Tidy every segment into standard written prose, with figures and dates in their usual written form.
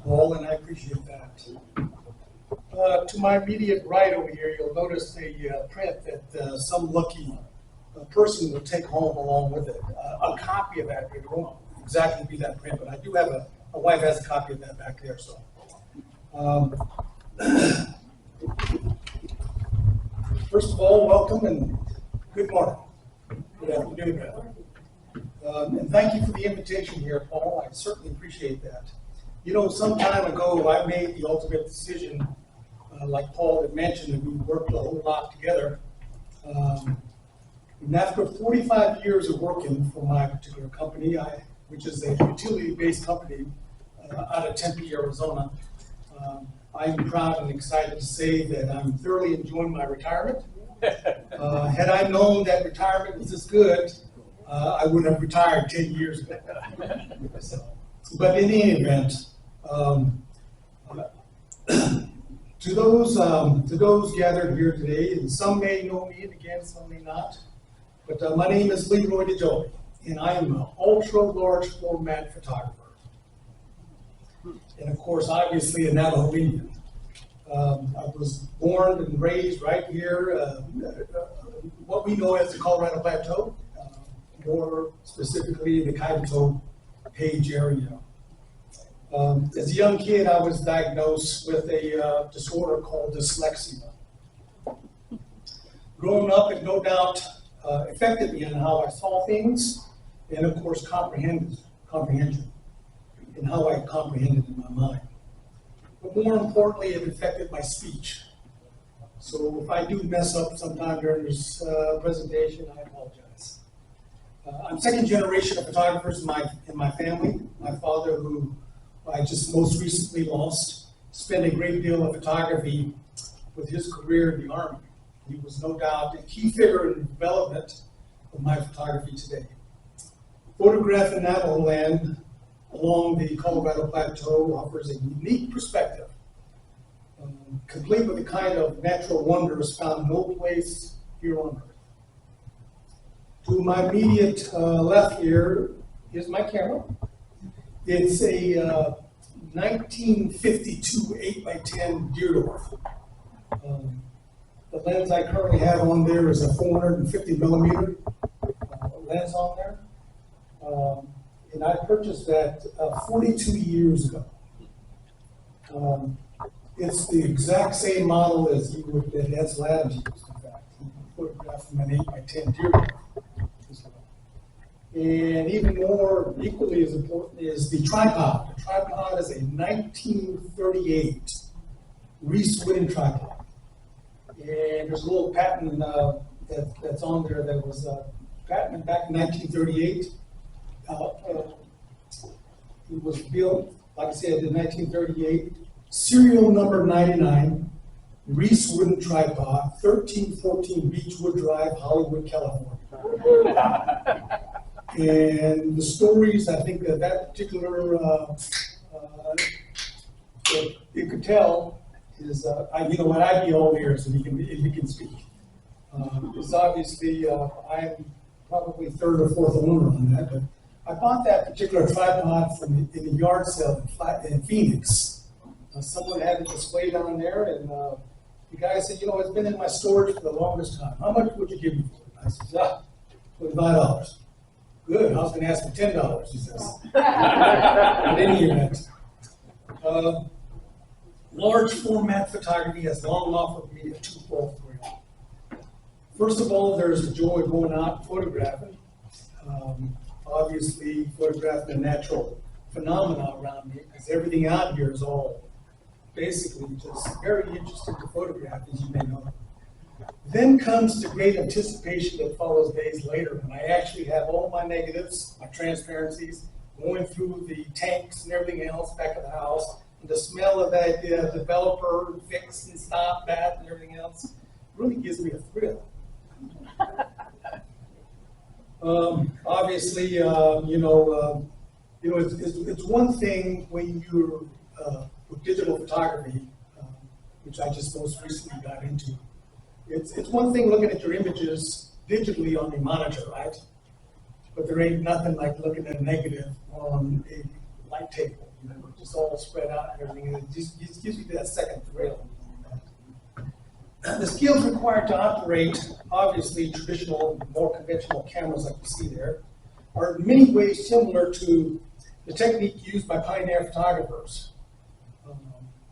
Paul, and I appreciate that. To my immediate right over here, you'll notice a print that some lucky person will take home along with it. A copy of that. It won't exactly be that print, but I do have my wife has a copy of that back there. So, first of all, welcome and good morning. Good afternoon, rather. And thank you for the invitation here, Paul. I certainly appreciate that. You know, some time ago, I made the ultimate decision, like Paul had mentioned, that we worked a whole lot together. And after 45 years of working for my particular company, which is a utility-based company out of Tempe, Arizona, I'm proud and excited to say that I'm thoroughly enjoying my retirement. Had I known that retirement was this good, I would have retired 10 years ago. But in any event, to those gathered here today, and some may know me, and again, some may not, but my name is Leroy DeJolie, and I am an ultra-large format photographer. And of course, obviously, a Navajo Indian. I was born and raised right here, what we know as the Colorado Plateau, more specifically the Kaibito Page area. As a young kid, I was diagnosed with a disorder called dyslexia. Growing up, it no doubt affected me in how I saw things, and of course, comprehension, and how I comprehended in my mind. But more importantly, it affected my speech. So if I do mess up sometime during this presentation, I apologize. I'm second generation of photographers in my family. My father, who I just most recently lost, spent a great deal of photography with his career in the Army. He was no doubt a key figure in the development of my photography today. Photographing Navajo Land along the Colorado Plateau offers a unique perspective, complete with the kind of natural wonders found no place here on Earth. To my immediate left here is my camera. It's a 1952 8x10 Deerdorf. The lens I currently have on there is a 450 millimeter lens on there. And I purchased that 42 years ago. It's the exact same model as that Ed's Lab used, in fact. He photographed from an 8x10 Deerdorf. And even more, equally as important, is the tripod. The tripod is a 1938 Reese Wooden tripod. And there's a little patent that's on there that was patented back in 1938. It was built, like I said, in 1938. Serial number 99, Reese Wooden tripod, 1314 Beechwood Drive, Hollywood, California. And the stories, I think that particular, you could tell is, you know what, I'd be all ears if you can speak. It's obviously, I'm probably third or fourth owner on that, but I bought that particular tripod in the yard sale in Phoenix. Someone had it displayed down there, and the guy said, you know, it's been in my storage for the longest time. How much would you give me for it? I said, $25. Good, I was going to ask for $10, he says. At any event, large format photography has long offered me a twofold thrill. First of all, there's the joy of going out and photographing. Obviously, photographing the natural phenomena around me, because everything out here is all basically just very interesting to photograph, as you may know. Then comes the great anticipation that follows days later, when I actually have all my negatives, my transparencies, going through the tanks and everything else back at the house, and the smell of that developer fix and stop that and everything else really gives me a thrill. Obviously, it's one thing when you're with digital photography, which I just most recently got into. It's one thing looking at your images digitally on the monitor, right? But there ain't nothing like looking at a negative on a light table. You know, just all spread out and everything, and it just gives you that second thrill. The skills required to operate, obviously, traditional, more conventional cameras like you see there, are in many ways similar to the technique used by pioneer photographers.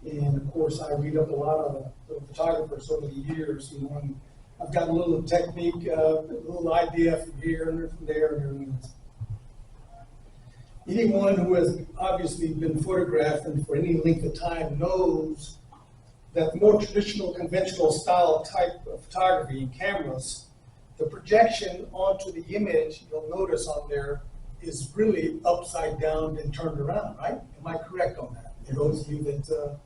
And of course, I read up a lot of the photographers over the years, you know, and I've got a little technique, a little idea from here and from there and everything else. Anyone who has obviously been photographed and for any length of time knows that the more traditional, conventional style type of photography in cameras, the projection onto the image, you'll notice on there, is really upside down and turned around, right? Am I correct on that? For those of you that,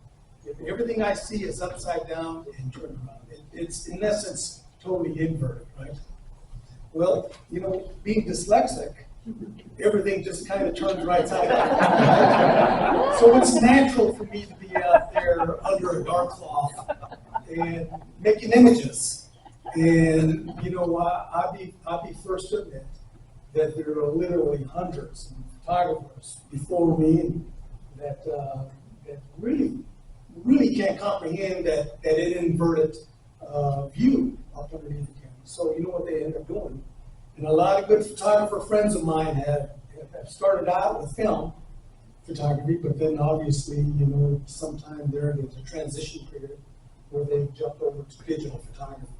if everything I see is upside down and turned around, it's in essence totally inverted, right? Well, you know, being dyslexic, everything just kind of turns right side up. Right? So it's natural for me to be out there under a dark cloth and making images. And you know, I'll be first to admit that there are literally hundreds of photographers before me that really can't comprehend that inverted view up underneath the camera. So you know what they end up doing. And a lot of good photographer friends of mine have started out with film photography, but then obviously, you know, sometime there's a transition period where they jumped over to digital photography.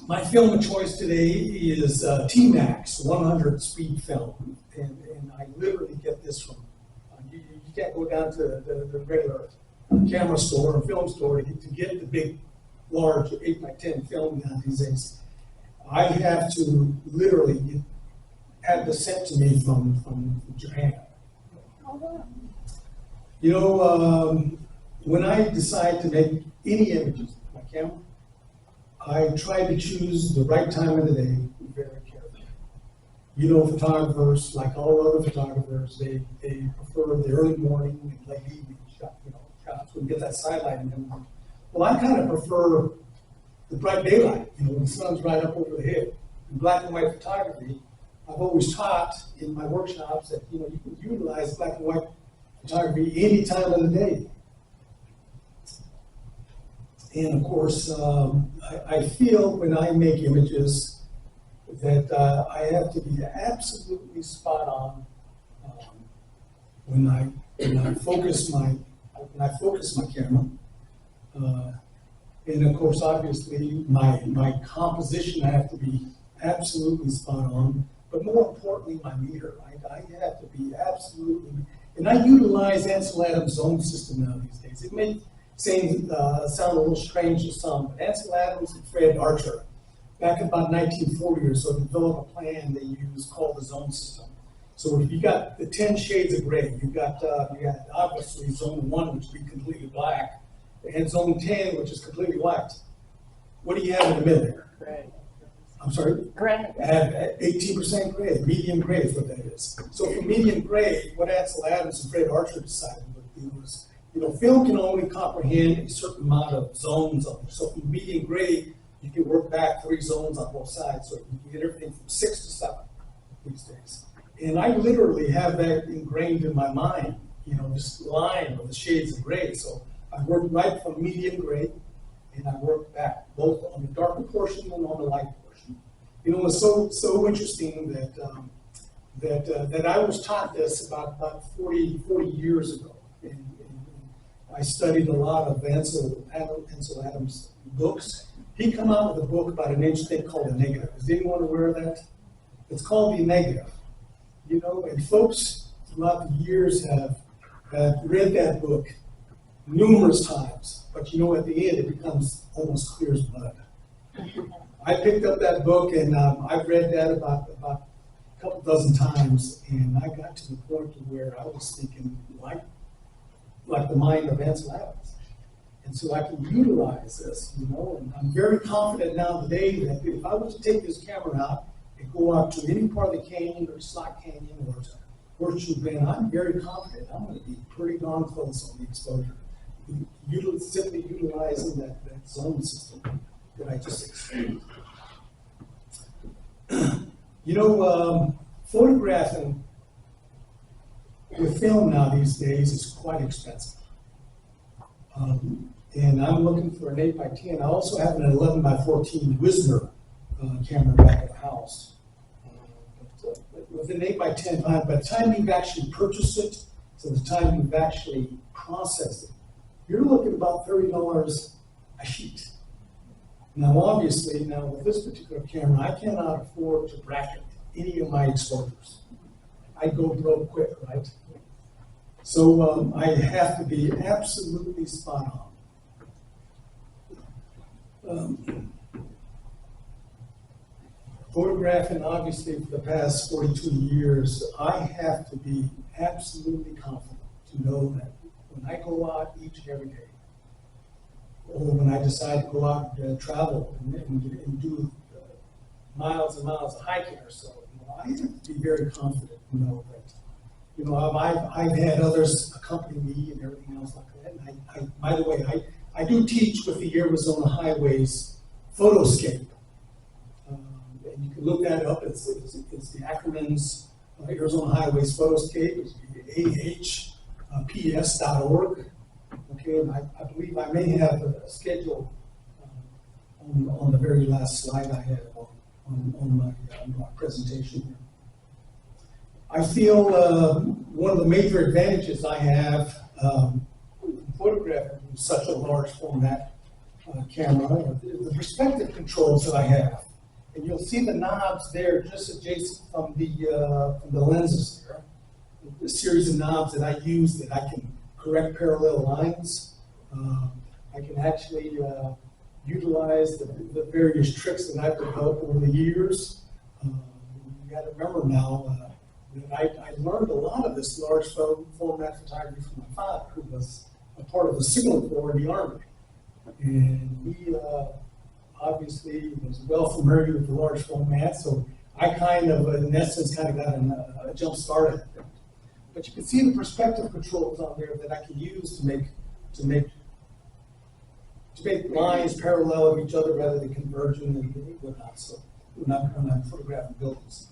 My film of choice today is T-Max 100 speed film, and I literally get this from, you can't go down to the regular camera store or film store to get the big large 8x10 film now these days. I have to literally have this sent to me from Japan. You know, when I decide to make any images with my camera, I try to choose the right time of the day very carefully. You know, photographers, like all other photographers, they prefer the early morning and late evening shots when you get that sidelight in them. Well, I kind of prefer the bright daylight, you know, when the sun's right up over the head. In black and white photography, I've always taught in my workshops that, you know, you can utilize black and white photography any time of the day. And of course, I feel when I make images that I have to be absolutely spot on when I focus my camera. And of course, obviously, my composition, I have to be absolutely spot on. But more importantly, my meter, I have to be absolutely, and I utilize Ansel Adams' zone system now these days. It may sound a little strange to some, but Ansel Adams and Fred Archer, back in about 1940 or so, developed a plan they used called the zone system. So if you got the 10 shades of gray, you got obviously zone 1, which would be completely black, and zone 10, which is completely white. What do you have in the middle there? Gray. I'm sorry? Gray. I have 18% gray. Medium gray is what that is. So for medium gray, what Ansel Adams and Fred Archer decided was, you know, film can only comprehend a certain amount of zones of it. So from medium gray, you can work back 3 zones on both sides. So you can get everything from 6 to 7 these days. And I literally have that ingrained in my mind, you know, this line of the shades of gray. So I work right from medium gray, and I work back both on the darker portion and on the light portion. You know, it's so interesting that I was taught this about 40 years ago. And I studied a lot of Ansel Adams' books. He came out with a book about an interesting thing called the negative. Is anyone aware of that? It's called the negative. You know, and folks throughout the years have read that book numerous times, but you know, at the end it becomes almost clear as mud. I picked up that book and I've read that about a couple dozen times, and I got to the point where I was thinking like the mind of Ansel Adams. And so I can utilize this, you know, and I'm very confident now today that if I was to take this camera out and go out to any part of the canyon or Slot Canyon or to Horseshoe Bend, I'm very confident I'm going to be pretty darn close on the exposure. Simply utilizing that zone system that I just explained. You know, photographing The film now these days is quite expensive. And I'm looking for an 8x10. I also have an 11x14 Wisner camera back at the house. But with an 8x10, by the time you've actually purchased it, to the time you've actually processed it, you're looking about $30 a sheet. Now, obviously, with this particular camera, I cannot afford to bracket any of my exposures. I go broke quick, right? So I have to be absolutely spot on. Photographing, obviously, for the past 42 years, I have to be absolutely confident to know that when I go out each and every day, or when I decide to go out and travel and do miles and miles of hiking or so, I have to be very confident to know that, I've had others accompany me and everything else like that. And by the way, I do teach with the Arizona Highways Photoscape. And you can look that up. It's the acronyms, Arizona Highways Photoscape. It's ahps.org. Okay, and I believe I may have a schedule on the very last slide I had on my presentation here. I feel one of the major advantages I have photographing from such a large format camera is the perspective controls that I have. And you'll see the knobs there just adjacent from the lenses there. A series of knobs that I use that I can correct parallel lines. I can actually utilize the various tricks that I've developed over the years. You got to remember now that I learned a lot of this large format photography from my father, who was a part of the Signal Corps in the Army. And he obviously was well familiar with the large format, so I kind of, in essence, got a jump start at it. But you can see the perspective controls on there that I can use to make lines parallel of each other rather than converging and whatnot. So when I'm photographing buildings.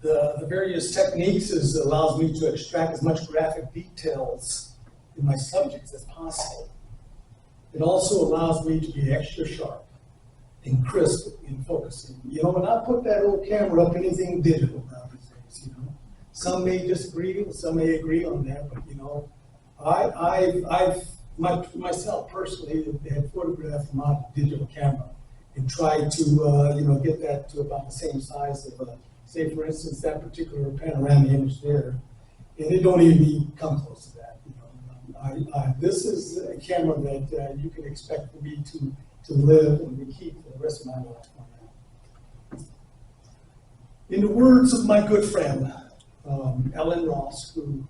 The various techniques allows me to extract as much graphic details in my subjects as possible. It also allows me to be extra sharp and crisp in focusing. When I put that old camera up, anything digital now these days, Some may disagree, some may agree on that, but I've myself personally had photographed from a digital camera and tried to get that to about the same size of say for instance that particular panoramic image there, and it don't even come close to that. This is a camera that you can expect me to live and to keep for the rest of my life on that. In the words of my good friend, Ellen Ross, who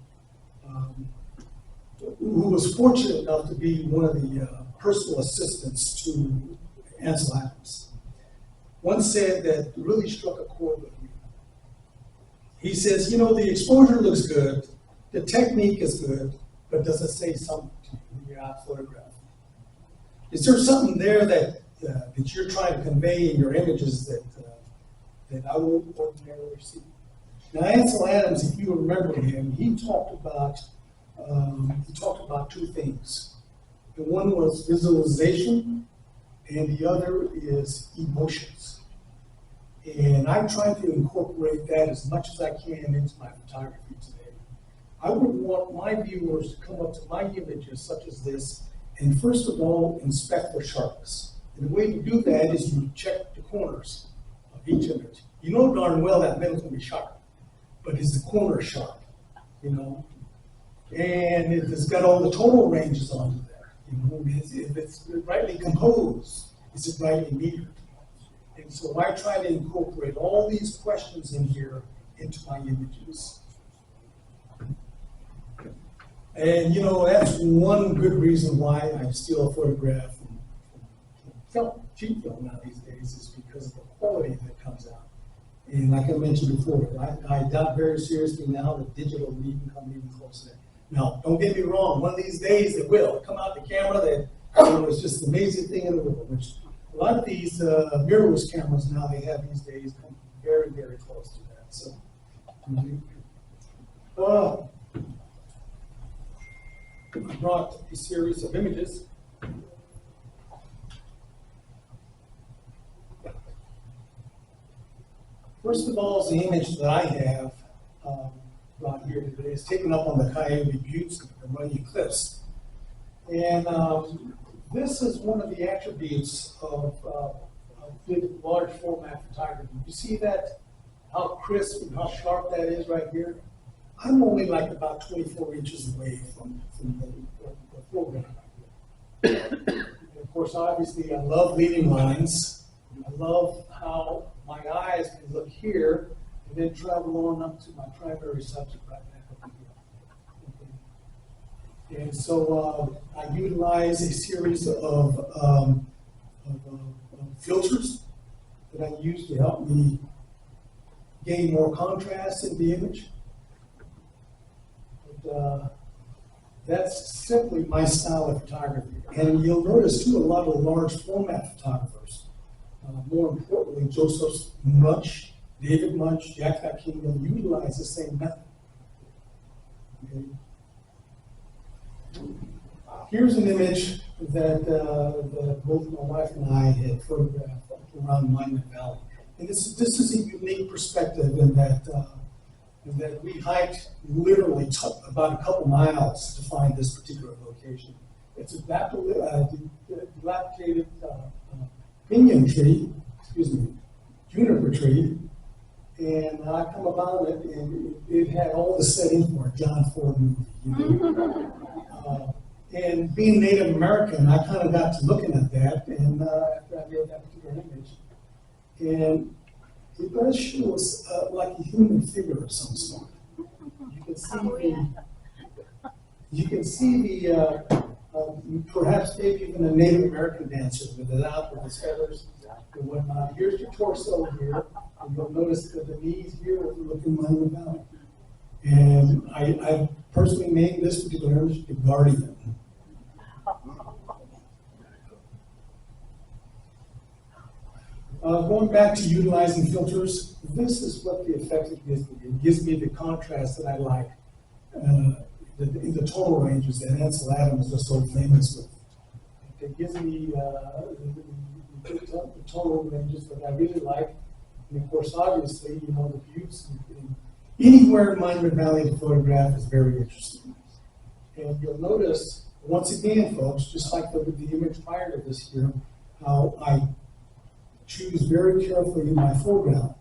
was fortunate enough to be one of the personal assistants to Ansel Adams, once said that really struck a chord with me. He says, the exposure looks good, the technique is good, but does it say something to you when you're out photographing? Is there something there that you're trying to convey in your images that I won't ordinarily see? Now, Ansel Adams, if you remember him, he talked about two things. The one was visualization, and the other is emotions. And I try to incorporate that as much as I can into my photography today. I would want my viewers to come up to my images such as this and first of all inspect their sharpness. And the way to do that is you check the corners of each image. You know darn well that middle's going to be sharp, but is the corner sharp? And if it's got all the tonal ranges onto there, if it's rightly composed, is it rightly metered? And so I try to incorporate all these questions in here into my images. And that's one good reason why I still photograph from film, cheap film now these days, is because of the quality that comes out. And like I mentioned before, I doubt very seriously now that digital will even come even close to that. Now, don't get me wrong, one of these days it will come out the camera that it's just the amazing thing in the world, which a lot of these mirrorless cameras now they have these days come very, very close to that. So I brought a series of images. First of all, is the image that I have brought here today is taken up on the Coyote Buttes, the Runyon Cliffs. And this is one of the attributes of large format photography. You see that, how crisp and how sharp that is right here? I'm only like about 24 inches away from the foreground right here. And of course, obviously, I love leading lines. I love how my eyes can look here and then travel on up to my primary subject right back up here. Okay. And so I utilize a series of filters that I use to help me gain more contrast in the image. But, that's simply my style of photography. And you'll notice too, a lot of the large format photographers, more importantly, Joseph Munch, David Munch, Jack King, utilize the same method. Okay. Here's an image that both my wife and I had photographed around Monument Valley. And this is a unique perspective in that we hiked literally about a couple miles to find this particular location. It's a dilapidated pinyon tree, juniper tree, and I come about it, and it had all the setting for a John Ford movie. You know? And being Native American, I kind of got to looking at that, and after I made that particular image, and it does show us like a human figure of some sort. You can see the perhaps maybe even a Native American dancer with it out with his feathers and whatnot. Here's your torso here, and you'll notice that the knees here overlooking Monument Valley. And I personally named this particular image the Guardian. Going back to utilizing filters, this is what the effect it gives me. It gives me the contrast that I like in the tonal ranges that Ansel Adams is so famous with. It gives me the tonal ranges that I really like. And of course, obviously, you know, the views anywhere in Monument Valley to photograph is very interesting. And you'll notice, once again, folks, just like the image prior to this here, how I choose very carefully my foreground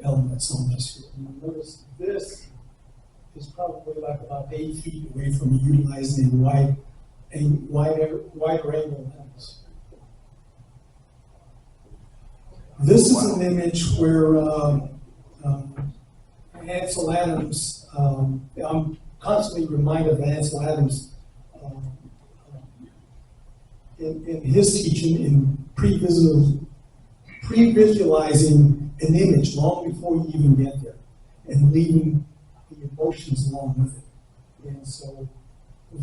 elements on this here. And you'll notice this is probably like about 8 feet away from utilizing a wider angle lens. This is an image where Ansel Adams, I'm constantly reminded of Ansel Adams in his teaching in pre-visualizing an image long before you even get there and leaving the emotions along with it. And so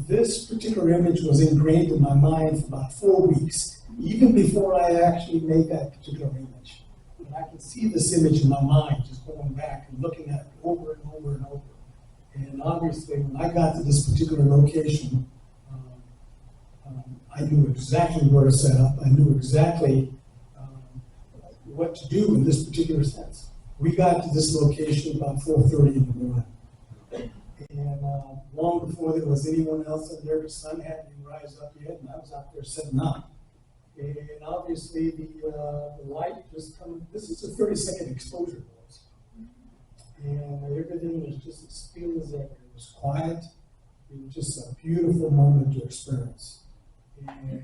this particular image was ingrained in my mind for about 4 weeks, even before I actually made that particular image. And I can see this image in my mind, just going back and looking at it over and over and over. And obviously, when I got to this particular location, I knew exactly where to set up. I knew exactly what to do in this particular sense. We got to this location about 4:30 in the morning. And long before there was anyone else in there, the sun hadn't even rise up yet, and I was out there setting up. And obviously the light just coming, this is a 30-second exposure, boys. And everything was just as still as ever. It was quiet. It was just a beautiful moment to experience. And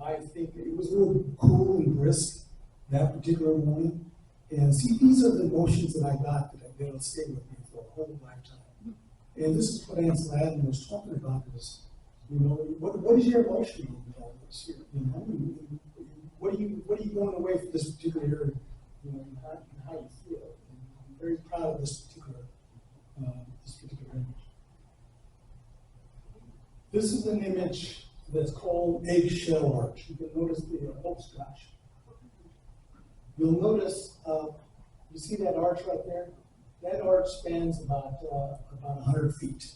I think it was a little cool and brisk that particular morning. And see, these are the emotions that I got that'll stay with me for a whole lifetime. And this is what Ansel Adams was talking about is, you know, what is your emotion in all this here? You know, what are you going away from this particular area, you know, and how you feel? And I'm very proud of this particular image. This is an image that's called Eggshell Arch. You can notice the hopscotch. You'll notice, you see that arch right there? That arch spans about 100 feet.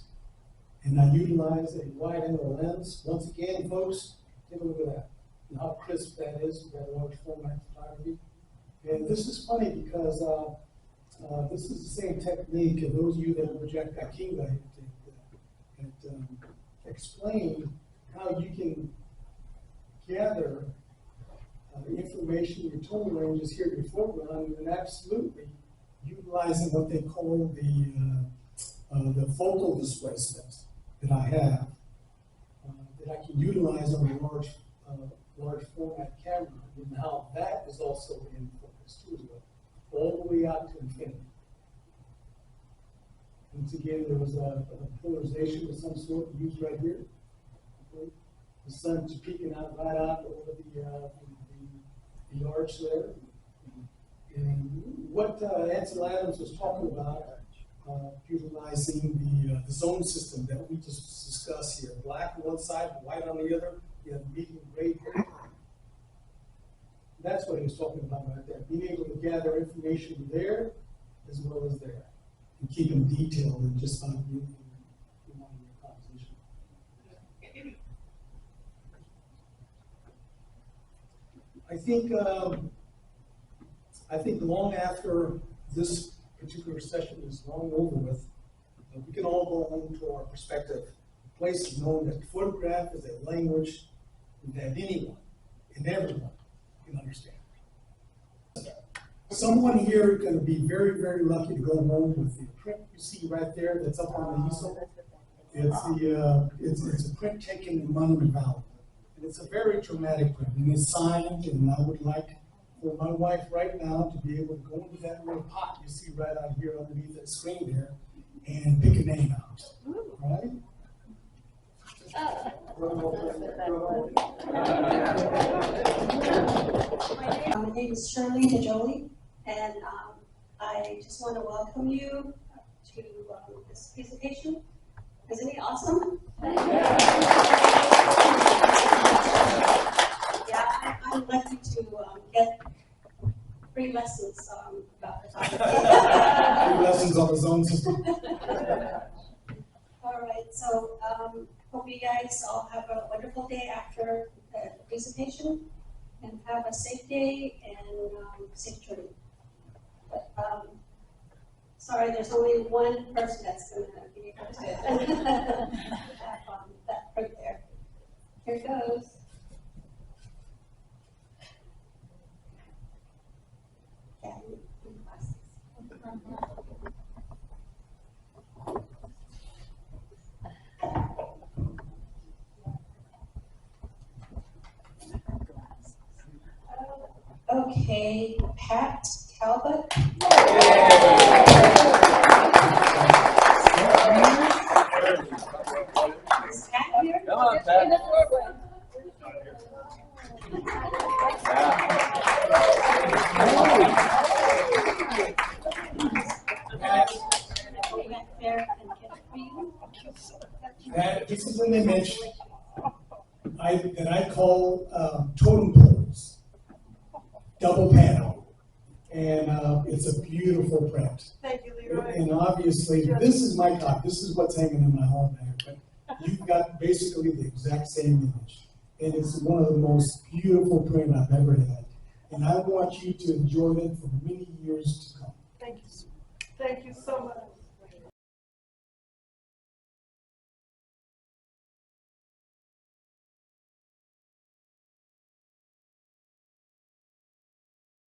And I utilize a wide-angle lens. Once again, folks, take a look at that. And how crisp that is with that large format photography. And this is funny because this is the same technique, and those of you that project that Kinga had explained how you can gather information, your tone ranges here in your foreground, and absolutely utilizing what they call the focal displacement that I have, that I can utilize on a large format camera, and how that is also in focus too as well, all the way out to infinity. Once again, there was a polarization of some sort used right here. Okay. The sun's peeking out right out over the arch there. And what Ansel Adams was talking about, utilizing the zone system that we just discussed here. Black on one side, white on the other, you have medium gray here. That's what he was talking about right there. Being able to gather information there as well as there. And keep them detailed and just not you want your composition. I think long after this particular session is long over with, we can all go home to our perspective places, knowing that photograph is a language that anyone and everyone can understand. Someone here is going to be very, very lucky to go home with the print you see right there that's up on the easel. It's a print taken in Monument Valley. And it's a very dramatic print, and it's signed, and I would like for my wife right now to be able to go into that little pot you see right out here underneath that screen there and pick a name out, right? My name is Leroy DeJolie, and I just want to welcome you to this presentation. Isn't he awesome? Yeah, I'm lucky to get free lessons about photography. Free lessons on the zone system. All right, so hope you guys all have a wonderful day after the presentation, and have a safe day and safe journey. But sorry, there's only one person that's going to be able to have that right there. Here it goes. Yeah, in classes. Okay, Pat Talbot. Is Pat here? Come on, Pat. This is an image that I call totem poles, double panel, and it's a beautiful print. Thank you, Leroy. And obviously, this is my copy. This is what's hanging in my home there. But you've got basically the exact same image, and it's one of the most beautiful prints I've ever had. And I want you to enjoy it for many years to come. Thank you. Thank you so much.